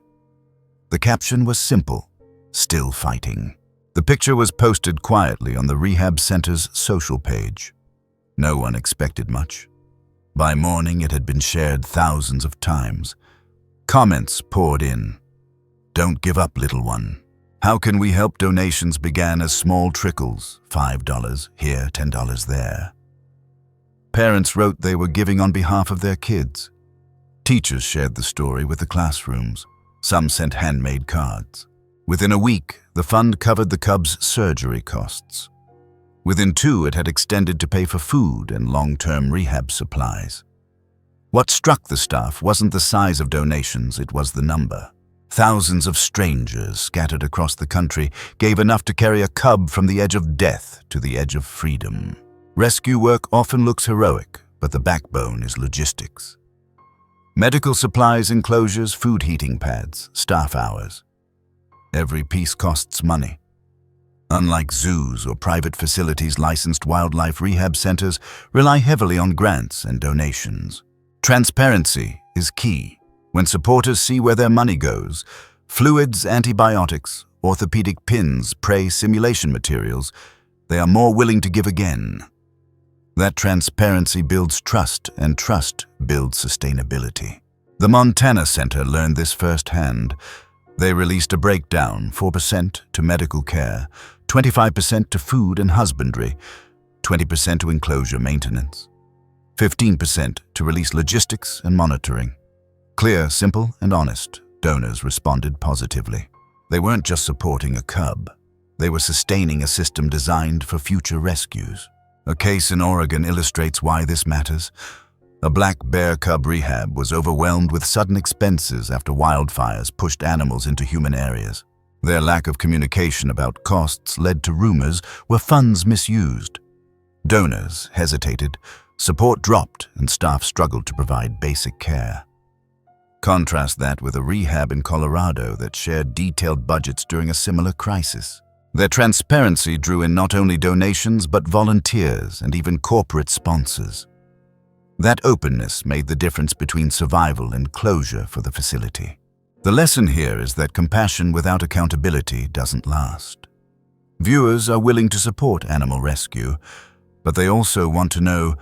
[SPEAKER 1] The caption was simple, "Still fighting." The picture was posted quietly on the rehab center's social page. No one expected much. By morning, it had been shared thousands of times. Comments poured in. "Don't give up, little one. How can we help?" Donations began as small trickles, $5 here, $10 there. Parents wrote they were giving on behalf of their kids. Teachers shared the story with the classrooms. Some sent handmade cards. Within a week, the fund covered the cub's surgery costs. Within 2, it had extended to pay for food and long-term rehab supplies. What struck the staff wasn't the size of donations, it was the number. Thousands of strangers scattered across the country gave enough to carry a cub from the edge of death to the edge of freedom. Rescue work often looks heroic, but the backbone is logistics. Medical supplies, enclosures, food heating pads, staff hours. Every piece costs money. Unlike zoos or private facilities, licensed wildlife rehab centers rely heavily on grants and donations. Transparency is key. When supporters see where their money goes, fluids, antibiotics, orthopedic pins, prey simulation materials, they are more willing to give again. That transparency builds trust, and trust builds sustainability. The Montana Center learned this firsthand. They released a breakdown: 4% to medical care, 25% to food and husbandry, 20% to enclosure maintenance, 15% to release logistics and monitoring. Clear, simple, and honest, donors responded positively. They weren't just supporting a cub. They were sustaining a system designed for future rescues. A case in Oregon illustrates why this matters. A black bear cub rehab was overwhelmed with sudden expenses after wildfires pushed animals into human areas. Their lack of communication about costs led to rumors were funds misused. Donors hesitated, support dropped, and staff struggled to provide basic care. Contrast that with a rehab in Colorado that shared detailed budgets during a similar crisis. Their transparency drew in not only donations but volunteers and even corporate sponsors. That openness made the difference between survival and closure for the facility. The lesson here is that compassion without accountability doesn't last. Viewers are willing to support animal rescue, but they also want to know,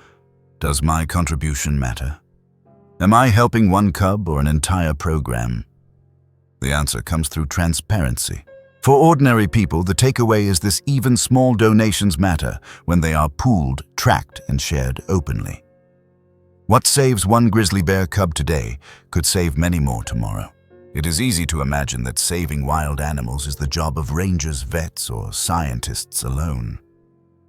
[SPEAKER 1] does my contribution matter? Am I helping one cub or an entire program? The answer comes through transparency. For ordinary people, the takeaway is this: even small donations matter when they are pooled, tracked, and shared openly. What saves one grizzly bear cub today could save many more tomorrow. It is easy to imagine that saving wild animals is the job of rangers, vets, or scientists alone.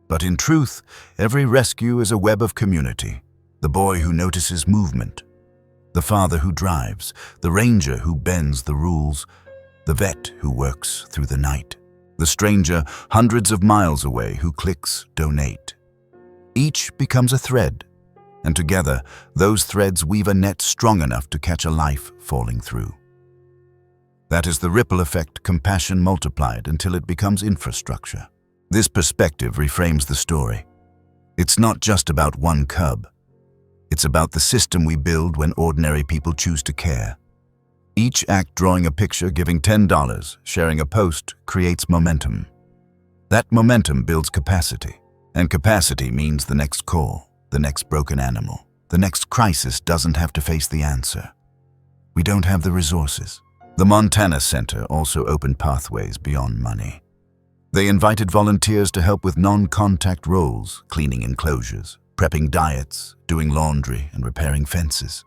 [SPEAKER 1] But in truth, every rescue is a web of community. The boy who notices movement, the father who drives, the ranger who bends the rules, the vet who works through the night, the stranger hundreds of miles away who clicks donate. Each becomes a thread, and together those threads weave a net strong enough to catch a life falling through. That is the ripple effect, compassion multiplied until it becomes infrastructure. This perspective reframes the story. It's not just about one cub. It's about the system we build when ordinary people choose to care. Each act drawing a picture, giving $10, sharing a post, creates momentum. That momentum builds capacity, and capacity means the next call, the next broken animal, the next crisis doesn't have to face the answer. We don't have the resources. The Montana Center also opened pathways beyond money. They invited volunteers to help with non-contact roles, cleaning enclosures, prepping diets, doing laundry, and repairing fences.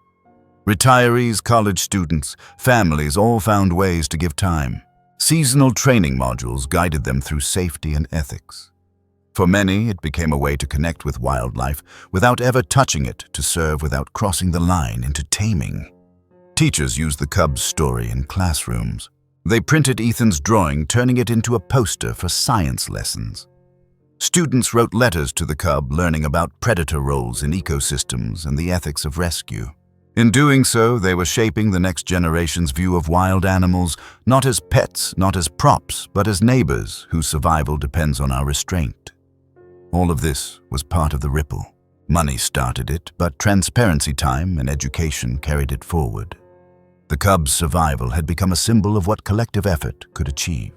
[SPEAKER 1] Retirees, college students, families all found ways to give time. Seasonal training modules guided them through safety and ethics. For many, it became a way to connect with wildlife without ever touching it, to serve without crossing the line into taming. Teachers used the cub's story in classrooms. They printed Ethan's drawing, turning it into a poster for science lessons. Students wrote letters to the cub, learning about predator roles in ecosystems and the ethics of rescue. In doing so, they were shaping the next generation's view of wild animals, not as pets, not as props, but as neighbors whose survival depends on our restraint. All of this was part of the ripple. Money started it, but transparency time and education carried it forward. The cub's survival had become a symbol of what collective effort could achieve.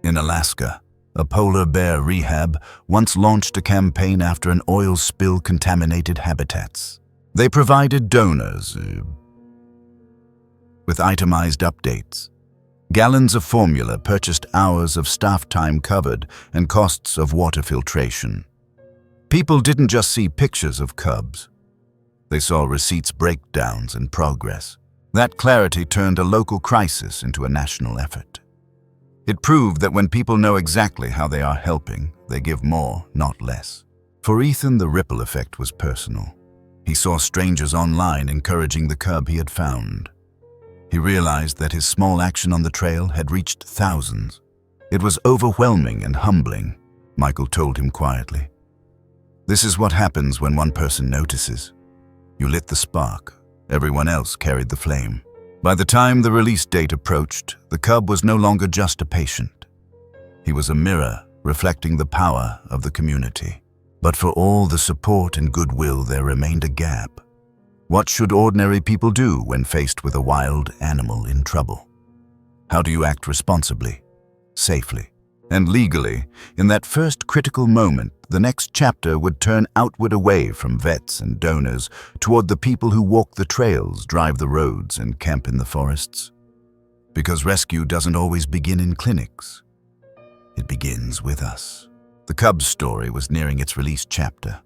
[SPEAKER 1] In Alaska, a polar bear rehab once launched a campaign after an oil spill contaminated habitats. They provided donors with itemized updates. Gallons of formula purchased, hours of staff time covered, and costs of water filtration. People didn't just see pictures of cubs. They saw receipts, breakdowns, and progress. That clarity turned a local crisis into a national effort. It proved that when people know exactly how they are helping, they give more, not less. For Ethan, the ripple effect was personal. He saw strangers online encouraging the cub he had found. He realized that his small action on the trail had reached thousands. It was overwhelming and humbling, Michael told him quietly. This is what happens when one person notices. You lit the spark. Everyone else carried the flame. By the time the release date approached, the cub was no longer just a patient. He was a mirror reflecting the power of the community. But for all the support and goodwill, there remained a gap. What should ordinary people do when faced with a wild animal in trouble? How do you act responsibly, safely, and legally? In that first critical moment, the next chapter would turn outward, away from vets and donors, toward the people who walk the trails, drive the roads, and camp in the forests. Because rescue doesn't always begin in clinics. It begins with us. The cub's story was nearing its release chapter.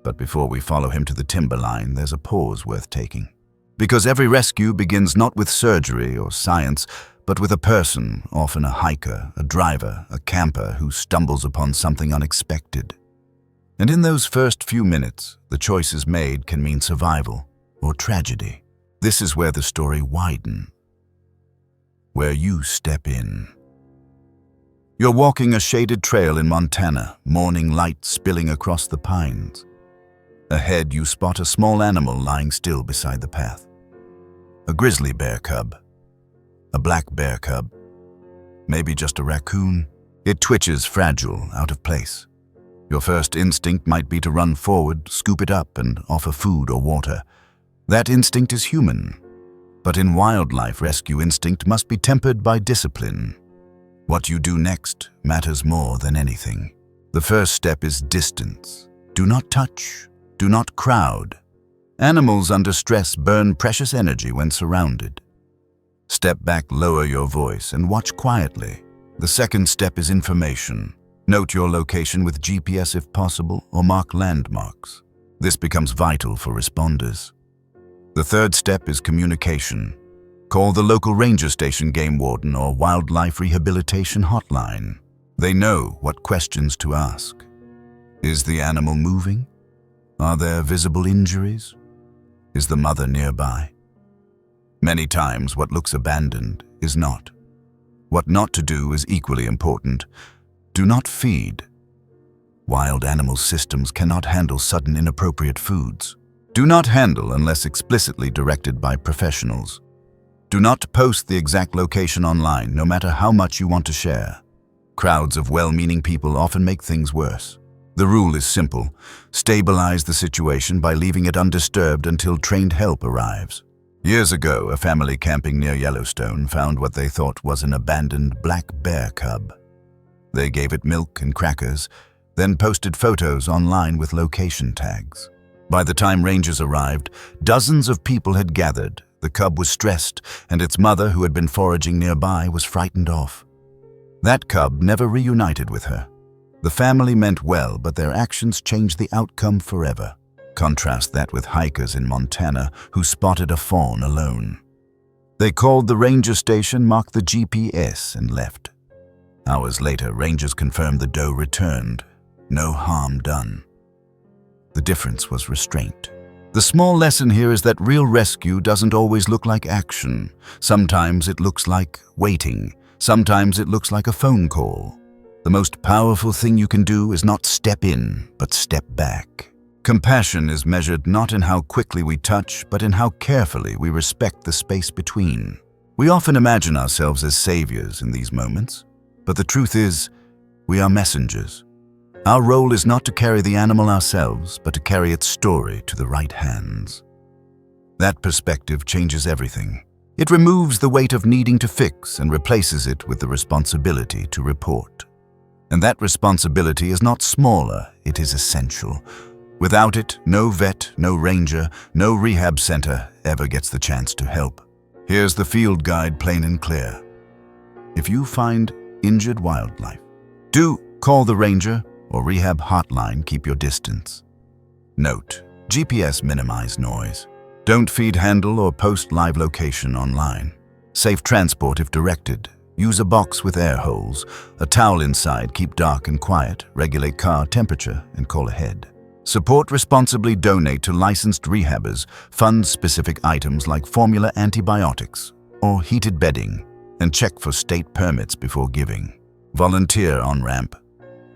[SPEAKER 1] But before we follow him to the timberline, there's a pause worth taking. Because every rescue begins not with surgery or science, but with a person, often a hiker, a driver, a camper who stumbles upon something unexpected. And in those first few minutes, the choices made can mean survival or tragedy. This is where the story widens, where you step in. You're walking a shaded trail in Montana, morning light spilling across the pines. Ahead, you spot a small animal lying still beside the path. A grizzly bear cub. A black bear cub. Maybe just a raccoon. It twitches, fragile, out of place. Your first instinct might be to run forward, scoop it up, and offer food or water. That instinct is human. But in wildlife, rescue instinct must be tempered by discipline. What you do next matters more than anything. The first step is distance. Do not touch. Do not crowd. Animals under stress burn precious energy when surrounded. Step back, lower your voice, and watch quietly. The second step is information. Note your location with GPS if possible, or mark landmarks. This becomes vital for responders. The third step is communication. Call the local ranger station, game warden, or wildlife rehabilitation hotline. They know what questions to ask. Is the animal moving? Are there visible injuries? Is the mother nearby? Many times, what looks abandoned is not. What not to do is equally important. Do not feed. Wild animal systems cannot handle sudden inappropriate foods. Do not handle unless explicitly directed by professionals. Do not post the exact location online, no matter how much you want to share. Crowds of well-meaning people often make things worse. The rule is simple: stabilize the situation by leaving it undisturbed until trained help arrives. Years ago, a family camping near Yellowstone found what they thought was an abandoned black bear cub. They gave it milk and crackers, then posted photos online with location tags. By the time rangers arrived, dozens of people had gathered. The cub was stressed, and its mother, who had been foraging nearby, was frightened off. That cub never reunited with her. The family meant well, but their actions changed the outcome forever. Contrast that with hikers in Montana who spotted a fawn alone. They called the ranger station, marked the GPS, and left. Hours later, rangers confirmed the doe returned. No harm done. The difference was restraint. The small lesson here is that real rescue doesn't always look like action. Sometimes it looks like waiting. Sometimes it looks like a phone call. The most powerful thing you can do is not step in, but step back. Compassion is measured not in how quickly we touch, but in how carefully we respect the space between. We often imagine ourselves as saviors in these moments, but the truth is, we are messengers. Our role is not to carry the animal ourselves, but to carry its story to the right hands. That perspective changes everything. It removes the weight of needing to fix and replaces it with the responsibility to report. And that responsibility is not smaller, it is essential. Without it, no vet, no ranger, no rehab center ever gets the chance to help. Here's the field guide, plain and clear. If you find injured wildlife, do call the ranger or rehab hotline. Keep your distance. Note: GPS minimize noise. Don't feed, handle, or post live location online. Safe transport if directed. Use a box with air holes, a towel inside, keep dark and quiet, regulate car temperature, and call ahead. Support responsibly, donate to licensed rehabbers, fund specific items like formula antibiotics or heated bedding, and check for state permits before giving. Volunteer on ramp.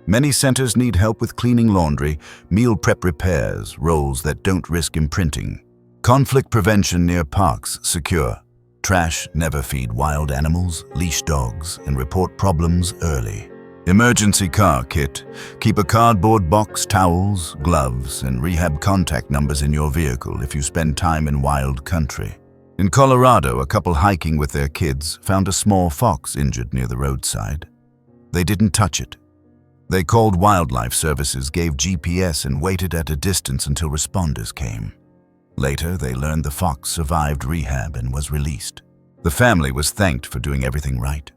[SPEAKER 1] Many centers need help with cleaning laundry, meal prep repairs, roles that don't risk imprinting. Conflict prevention near parks secure. Trash, never feed wild animals, leash dogs, and report problems early. Emergency car kit. Keep a cardboard box, towels, gloves, and rehab contact numbers in your vehicle if you spend time in wild country. In Colorado, a couple hiking with their kids found a small fox injured near the roadside. They didn't touch it. They called wildlife services, gave GPS, and waited at a distance until responders came. Later, they learned the fox survived rehab and was released. The family was thanked for doing everything right.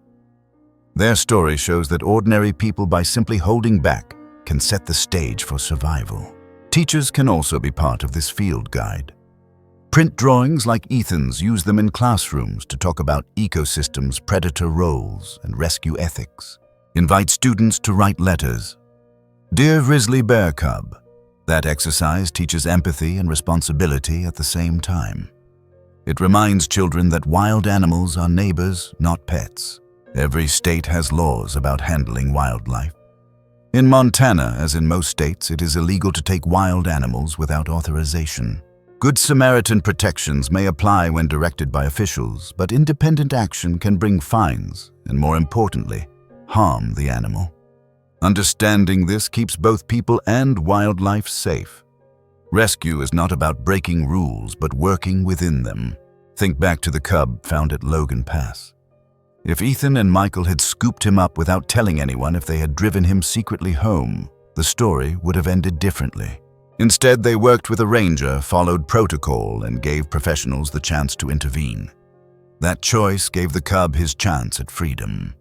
[SPEAKER 1] Their story shows that ordinary people, by simply holding back, can set the stage for survival. Teachers can also be part of this field guide. Print drawings like Ethan's, use them in classrooms to talk about ecosystems, predator roles, and rescue ethics. Invite students to write letters. Dear Grizzly Bear Cub. That exercise teaches empathy and responsibility at the same time. It reminds children that wild animals are neighbors, not pets. Every state has laws about handling wildlife. In Montana, as in most states, it is illegal to take wild animals without authorization. Good Samaritan protections may apply when directed by officials, but independent action can bring fines and, more importantly, harm the animal. Understanding this keeps both people and wildlife safe. Rescue is not about breaking rules, but working within them. Think back to the cub found at Logan Pass. If Ethan and Michael had scooped him up without telling anyone, if they had driven him secretly home, the story would have ended differently. Instead, they worked with a ranger, followed protocol, and gave professionals the chance to intervene. That choice gave the cub his chance at freedom.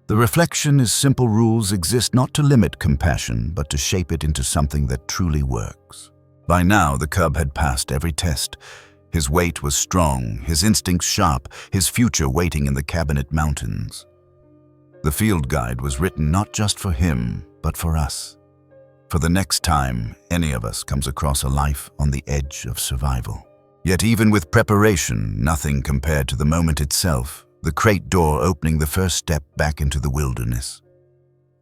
[SPEAKER 1] The reflection is simple: rules exist not to limit compassion, but to shape it into something that truly works. By now, the cub had passed every test. His weight was strong, his instincts sharp, his future waiting in the Cabinet Mountains. The field guide was written not just for him, but for us. For the next time any of us comes across a life on the edge of survival. Yet even with preparation, nothing compared to the moment itself, the crate door opening the first step back into the wilderness.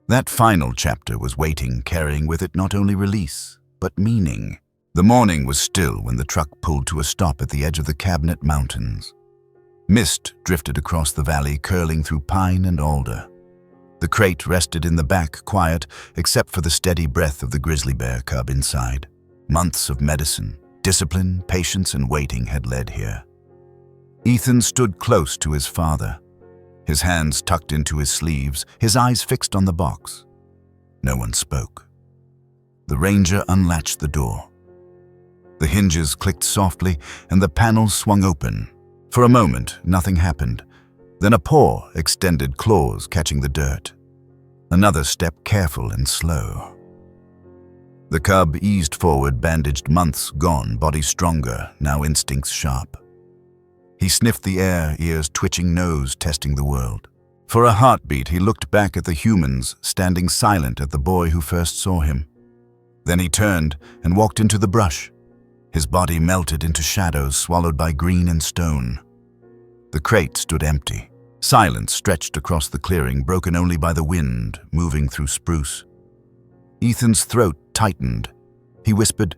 [SPEAKER 1] That final chapter was waiting, carrying with it not only release, but meaning. The morning was still when the truck pulled to a stop at the edge of the Cabinet Mountains. Mist drifted across the valley, curling through pine and alder. The crate rested in the back, quiet, except for the steady breath of the grizzly bear cub inside. Months of medicine, discipline, patience, and waiting had led here. Ethan stood close to his father, his hands tucked into his sleeves, his eyes fixed on the box. No one spoke. The ranger unlatched the door. The hinges clicked softly, and the panels swung open. For a moment, nothing happened. Then a paw extended, claws catching the dirt. Another step, careful and slow. The cub eased forward, bandaged, months gone, body stronger, now instincts sharp. He sniffed the air, ears twitching, nose testing the world. For a heartbeat, he looked back at the humans, standing silent at the boy who first saw him. Then he turned and walked into the brush. His body melted into shadows, swallowed by green and stone. The crate stood empty. Silence stretched across the clearing, broken only by the wind moving through spruce. Ethan's throat tightened. He whispered,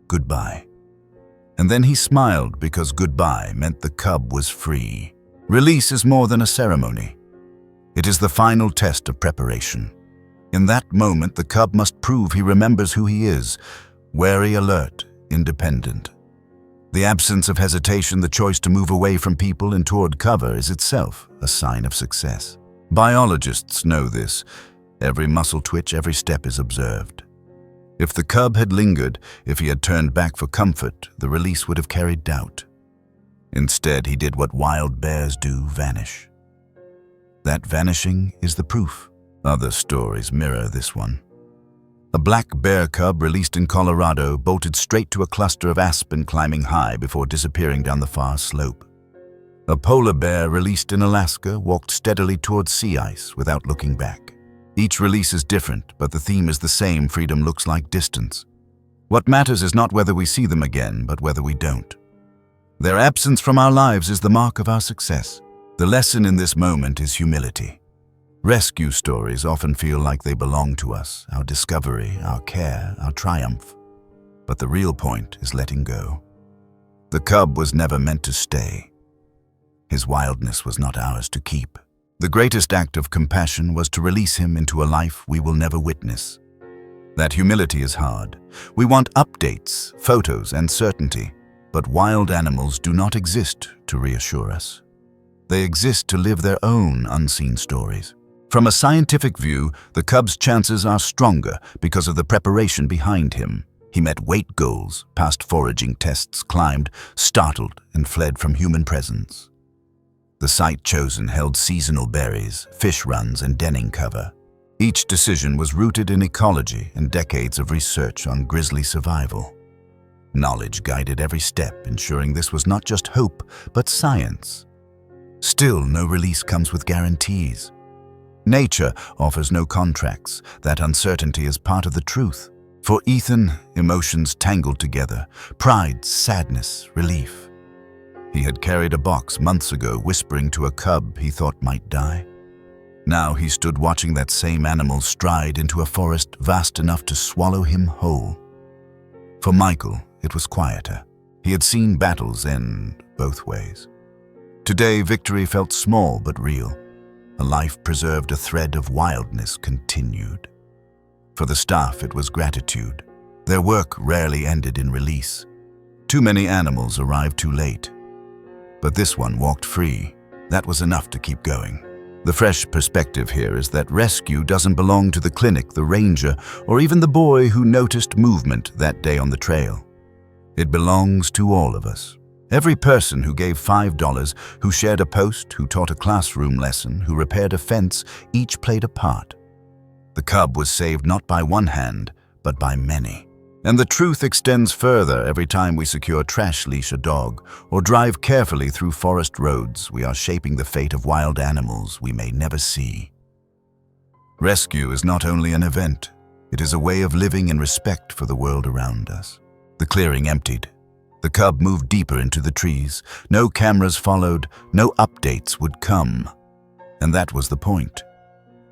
[SPEAKER 1] "Goodbye." And then he smiled, because goodbye meant the cub was free. Release is more than a ceremony. It is the final test of preparation. In that moment, the cub must prove he remembers who he is, wary, alert, independent. The absence of hesitation, the choice to move away from people and toward cover, is itself a sign of success. Biologists know this. Every muscle twitch, every step is observed. If the cub had lingered, if he had turned back for comfort, the release would have carried doubt. Instead, he did what wild bears do, vanish. That vanishing is the proof. Other stories mirror this one. A black bear cub released in Colorado bolted straight to a cluster of aspen, climbing high before disappearing down the far slope. A polar bear released in Alaska walked steadily towards sea ice without looking back. Each release is different, but the theme is the same: freedom looks like distance. What matters is not whether we see them again, but whether we don't. Their absence from our lives is the mark of our success. The lesson in this moment is humility. Rescue stories often feel like they belong to us, our discovery, our care, our triumph. But the real point is letting go. The cub was never meant to stay. His wildness was not ours to keep. The greatest act of compassion was to release him into a life we will never witness. That humility is hard. We want updates, photos, and certainty, but wild animals do not exist to reassure us. They exist to live their own unseen stories. From a scientific view, the cub's chances are stronger because of the preparation behind him. He met weight goals, passed foraging tests, climbed, startled, and fled from human presence. The site chosen held seasonal berries, fish runs, and denning cover. Each decision was rooted in ecology and decades of research on grizzly survival. Knowledge guided every step, ensuring this was not just hope, but science. Still, no release comes with guarantees. Nature offers no contracts. That uncertainty is part of the truth. For Ethan, emotions tangled together: pride, sadness, relief. He had carried a box months ago, whispering to a cub he thought might die. Now he stood watching that same animal stride into a forest vast enough to swallow him whole. For Michael, it was quieter. He had seen battles end both ways. Today, victory felt small but real. A life preserved, a thread of wildness continued. For the staff, it was gratitude. Their work rarely ended in release. Too many animals arrived too late. But this one walked free. That was enough to keep going. The fresh perspective here is that rescue doesn't belong to the clinic, the ranger, or even the boy who noticed movement that day on the trail. It belongs to all of us. Every person who gave $5, who shared a post, who taught a classroom lesson, who repaired a fence, each played a part. The cub was saved not by one hand, but by many. And the truth extends further. Every time we secure trash leash a dog, or drive carefully through forest roads, we are shaping the fate of wild animals we may never see. Rescue is not only an event, it is a way of living in respect for the world around us. The clearing emptied. The cub moved deeper into the trees. No cameras followed, no updates would come. And that was the point.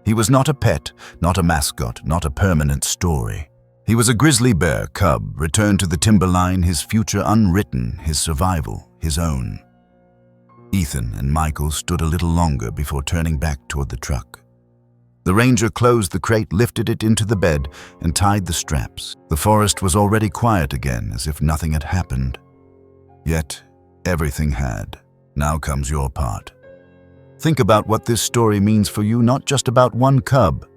[SPEAKER 1] He was not a pet, not a mascot, not a permanent story. He was a grizzly bear cub, returned to the timberline, his future unwritten, his survival his own. Ethan and Michael stood a little longer before turning back toward the truck. The ranger closed the crate, lifted it into the bed, and tied the straps. The forest was already quiet again, as if nothing had happened. Yet, everything had. Now comes your part. Think about what this story means for you, not just about one cub,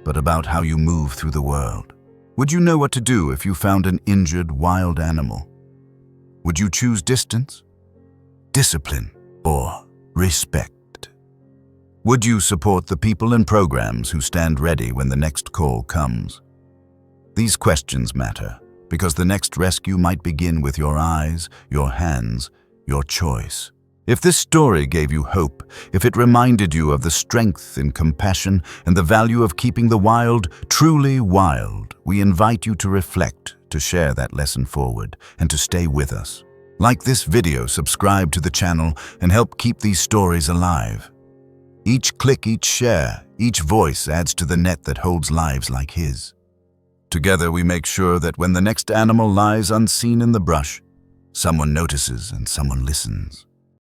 [SPEAKER 1] but about how you move through the world. Would you know what to do if you found an injured wild animal? Would you choose distance, discipline, or respect? Would you support the people and programs who stand ready when the next call comes? These questions matter, because the next rescue might begin with your eyes, your hands, your choice. If this story gave you hope, if it reminded you of the strength in compassion and the value of keeping the wild truly wild, we invite you to reflect, to share that lesson forward, and to stay with us. Like this video, subscribe to the channel, and help keep these stories alive. Each click, each share, each voice adds to the net that holds lives like his. Together we make sure that when the next animal lies unseen in the brush, someone notices and someone listens.